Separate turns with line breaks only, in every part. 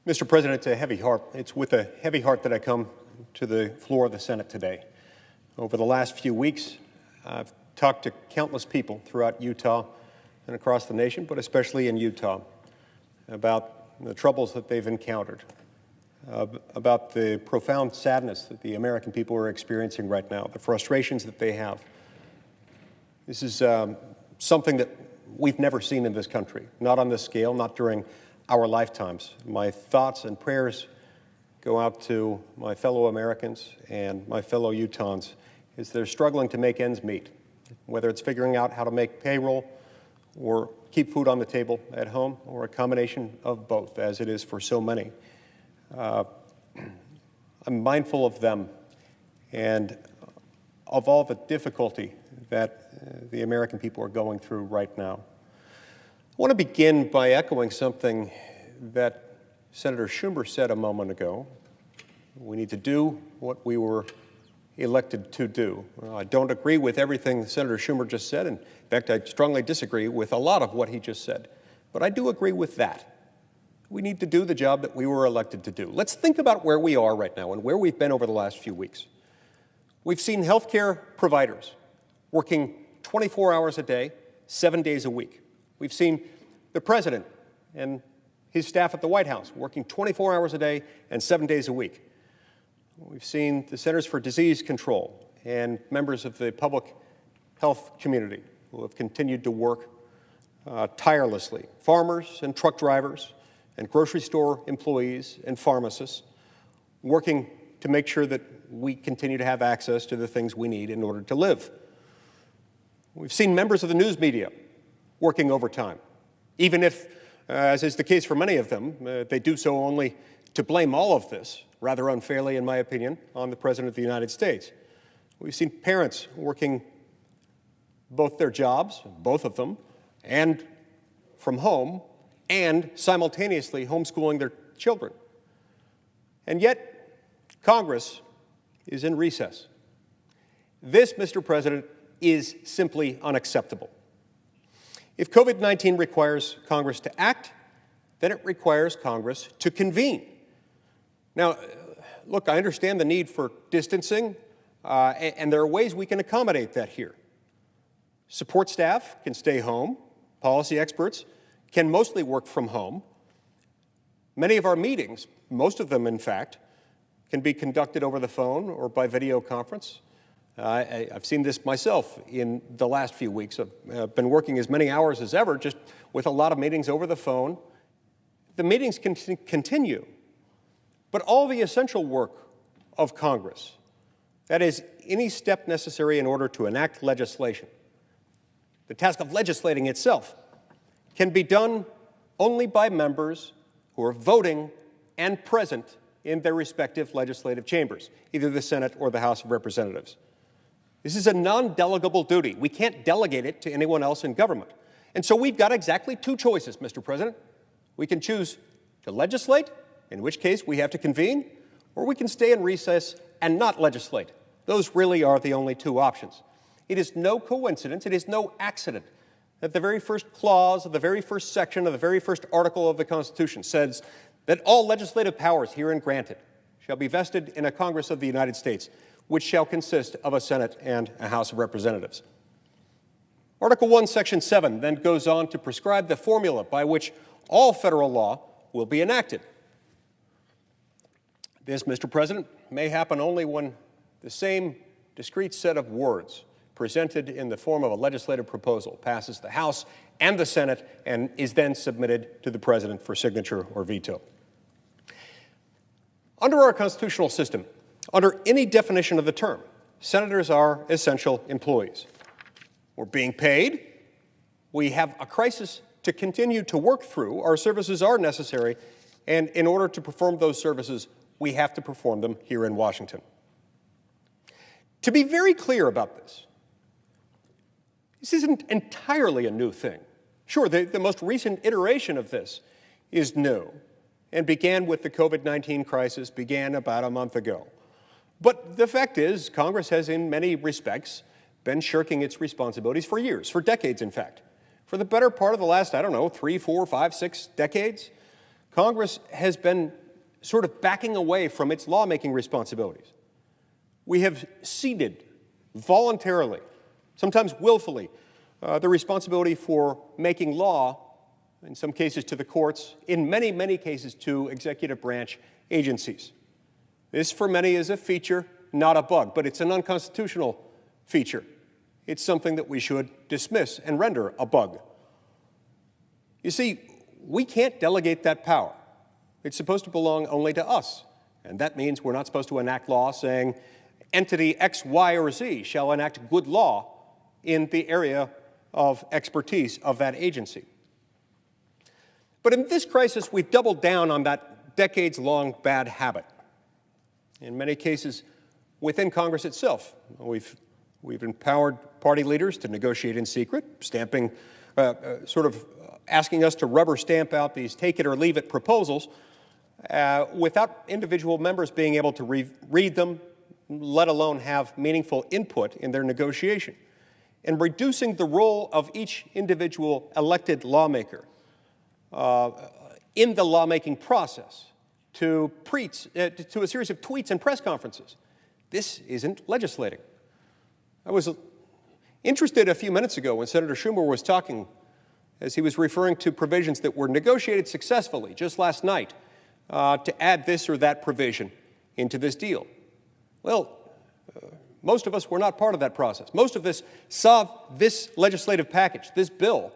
Mr. President, it's a heavy heart. It's with a heavy heart that I come to the floor of the Senate today. Over the last few weeks, I've talked to countless people throughout Utah and across the nation, but especially in Utah, about the troubles that they've encountered, about the profound sadness that the American people are experiencing right now, the frustrations that they have. This is something that we've never seen in this country, not on this scale, not during our lifetimes. My thoughts and prayers go out to my fellow Americans and my fellow Utahns as they're struggling to make ends meet, whether it's figuring out how to make payroll or keep food on the table at home, or a combination of both, as it is for so many. I'm mindful of them and of all the difficulty that the American people are going through right now. I want to begin by echoing something that Senator Schumer said a moment ago. We need to do what we were elected to do. I don't agree with everything Senator Schumer just said. In fact, I strongly disagree with a lot of what he just said. But I do agree with that. We need to do the job that we were elected to do. Let's think about where we are right now and where we've been over the last few weeks. We've seen healthcare providers working 24 hours a day, 7 days a week. We've seen the president and his staff at the White House working 24 hours a day and 7 days a week. We've seen the Centers for Disease Control and members of the public health community who have continued to work tirelessly. Farmers and truck drivers and grocery store employees and pharmacists working to make sure that we continue to have access to the things we need in order to live. We've seen members of the news media working overtime, even if, as is the case for many of them, they do so only to blame all of this, rather unfairly in my opinion, on the President of the United States. We've seen parents working both their jobs, both of them, and from home, and simultaneously homeschooling their children. And yet, Congress is in recess. This, Mr. President, is simply unacceptable. If COVID-19 requires Congress to act, then it requires Congress to convene. Now, look, I understand the need for distancing, and there are ways we can accommodate that here. Support staff can stay home. Policy experts can mostly work from home. Many of our meetings, most of them in fact, can be conducted over the phone or by video conference. I've seen this myself in the last few weeks. I've been working as many hours as ever, just with a lot of meetings over the phone. The meetings can continue, but all the essential work of Congress, that is, any step necessary in order to enact legislation, the task of legislating itself, can be done only by members who are voting and present in their respective legislative chambers, either the Senate or the House of Representatives. This is a non-delegable duty. We can't delegate it to anyone else in government. And so we've got exactly two choices, Mr. President. We can choose to legislate, in which case we have to convene, or we can stay in recess and not legislate. Those really are the only two options. It is no coincidence, it is no accident that the very first clause of the very first section of the very first article of the Constitution says that all legislative powers herein granted shall be vested in a Congress of the United States, which shall consist of a Senate and a House of Representatives. Article 1, Section 7 then goes on to prescribe the formula by which all federal law will be enacted. This, Mr. President, may happen only when the same discrete set of words presented in the form of a legislative proposal passes the House and the Senate and is then submitted to the President for signature or veto. Under our constitutional system, under any definition of the term, senators are essential employees. We're being paid. We have a crisis to continue to work through. Our services are necessary, and in order to perform those services, we have to perform them here in Washington. To be very clear about this isn't entirely a new thing. Sure, the most recent iteration of this is new and began with the COVID-19 crisis, began about a month ago. But the fact is, Congress has in many respects been shirking its responsibilities for years, for decades in fact. For the better part of the last, 3, 4, 5, 6 decades, Congress has been sort of backing away from its lawmaking responsibilities. We have ceded voluntarily, sometimes willfully, the responsibility for making law, in some cases to the courts, in many, many cases to executive branch agencies. This, for many, is a feature, not a bug, but it's an unconstitutional feature. It's something that we should dismiss and render a bug. You see, we can't delegate that power. It's supposed to belong only to us, and that means we're not supposed to enact law saying entity X, Y, or Z shall enact good law in the area of expertise of that agency. But in this crisis, we've doubled down on that decades-long bad habit. In many cases, within Congress itself, we've empowered party leaders to negotiate in secret, stamping, asking us to rubber stamp out these take-it-or-leave-it proposals without individual members being able to read them, let alone have meaningful input in their negotiation, and reducing the role of each individual elected lawmaker in the lawmaking process to a series of tweets and press conferences. This isn't legislating. I was interested a few minutes ago when Senator Schumer was talking, as he was referring to provisions that were negotiated successfully just last night to add this or that provision into this deal. Well, most of us were not part of that process. Most of us saw this legislative package, this bill,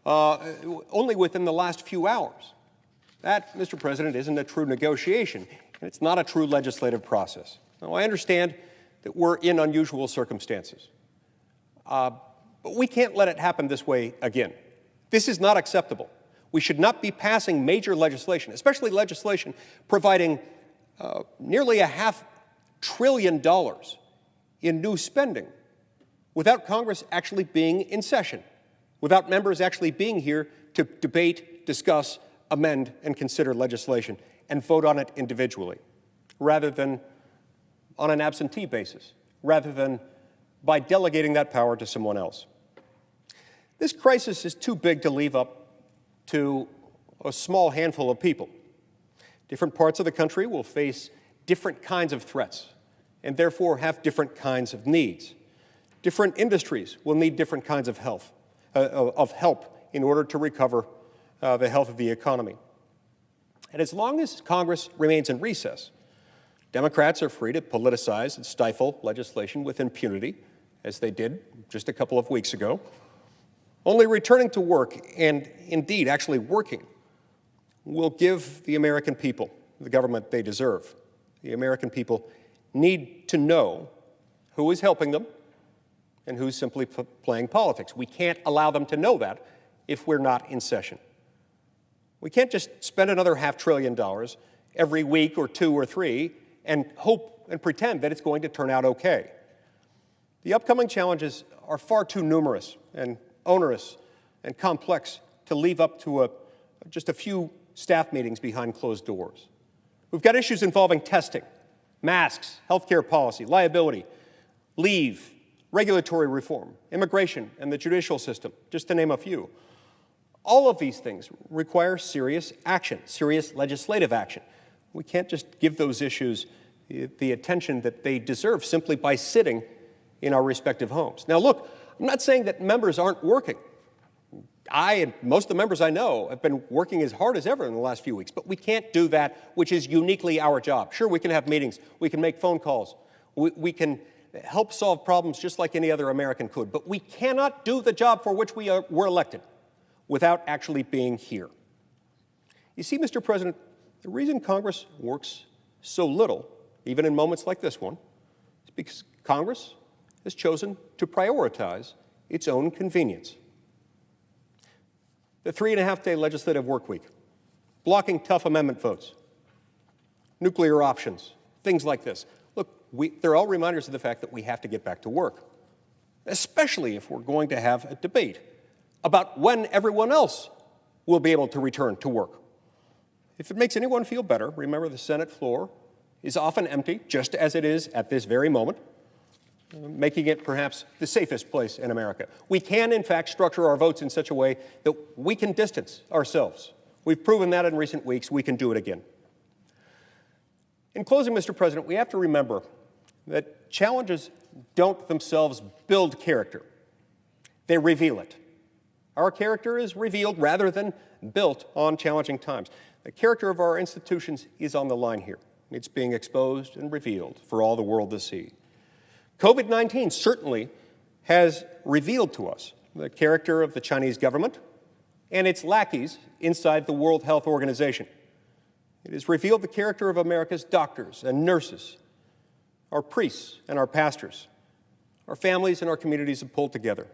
only within the last few hours. That, Mr. President, isn't a true negotiation, and it's not a true legislative process. Now, I understand that we're in unusual circumstances, but we can't let it happen this way again. This is not acceptable. We should not be passing major legislation, especially legislation providing nearly $500 billion in new spending without Congress actually being in session, without members actually being here to debate, discuss, amend, and consider legislation and vote on it individually, rather than on an absentee basis, rather than by delegating that power to someone else. This crisis is too big to leave up to a small handful of people. Different parts of the country will face different kinds of threats and therefore have different kinds of needs. Different industries will need different kinds of help in order to recover the health of the economy. And as long as Congress remains in recess, Democrats are free to politicize and stifle legislation with impunity, as they did just a couple of weeks ago. Only returning to work, and indeed actually working, will give the American people the government they deserve. The American people need to know who is helping them and who's simply playing politics. We can't allow them to know that if we're not in session. We can't just spend another $500 billion every week or two or three and hope and pretend that it's going to turn out okay. The upcoming challenges are far too numerous and onerous and complex to leave up to just a few staff meetings behind closed doors. We've got issues involving testing, masks, healthcare policy, liability, leave, regulatory reform, immigration, and the judicial system, just to name a few. All of these things require serious action, serious legislative action. We can't just give those issues the attention that they deserve simply by sitting in our respective homes. Now, look, I'm not saying that members aren't working. I and most of the members I know have been working as hard as ever in the last few weeks, but we can't do that, which is uniquely our job. Sure, we can have meetings, we can make phone calls, we can help solve problems just like any other American could, but we cannot do the job for which we were elected without actually being here. You see, Mr. President, the reason Congress works so little, even in moments like this one, is because Congress has chosen to prioritize its own convenience. The 3.5-day legislative work week, blocking tough amendment votes, nuclear options, things like this. Look, they're all reminders of the fact that we have to get back to work, especially if we're going to have a debate about when everyone else will be able to return to work. If it makes anyone feel better, remember the Senate floor is often empty, just as it is at this very moment, making it perhaps the safest place in America. We can, in fact, structure our votes in such a way that we can distance ourselves We've proven that in recent weeks. We can do it again. In closing, Mr. President, we have to remember that challenges don't themselves build character. They reveal it. Our character is revealed rather than built on challenging times. The character of our institutions is on the line here. It's being exposed and revealed for all the world to see. COVID-19 certainly has revealed to us the character of the Chinese government and its lackeys inside the World Health Organization. It has revealed the character of America's doctors and nurses, our priests and our pastors. Our families and our communities have pulled together.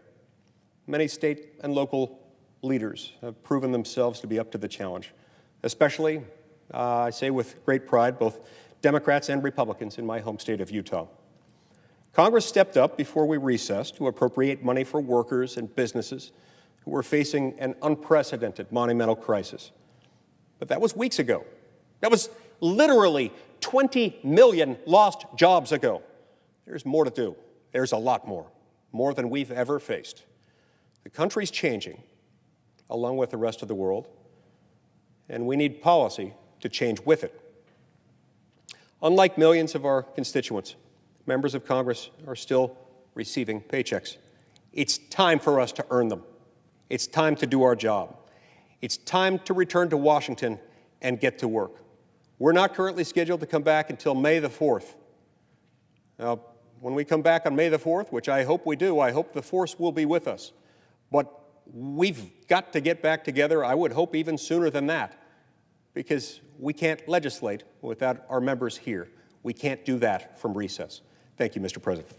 Many state and local leaders have proven themselves to be up to the challenge, especially, I say with great pride, both Democrats and Republicans in my home state of Utah. Congress stepped up before we recessed to appropriate money for workers and businesses who were facing an unprecedented monumental crisis. But that was weeks ago. That was literally 20 million lost jobs ago. There's more to do. There's a lot more than we've ever faced. The country's changing, along with the rest of the world, and we need policy to change with it. Unlike millions of our constituents, members of Congress are still receiving paychecks. It's time for us to earn them. It's time to do our job. It's time to return to Washington and get to work. We're not currently scheduled to come back until May the 4th. Now, when we come back on May the 4th, which I hope we do, I hope the force will be with us. But we've got to get back together, I would hope even sooner than that, because we can't legislate without our members here. We can't do that from recess. Thank you, Mr. President.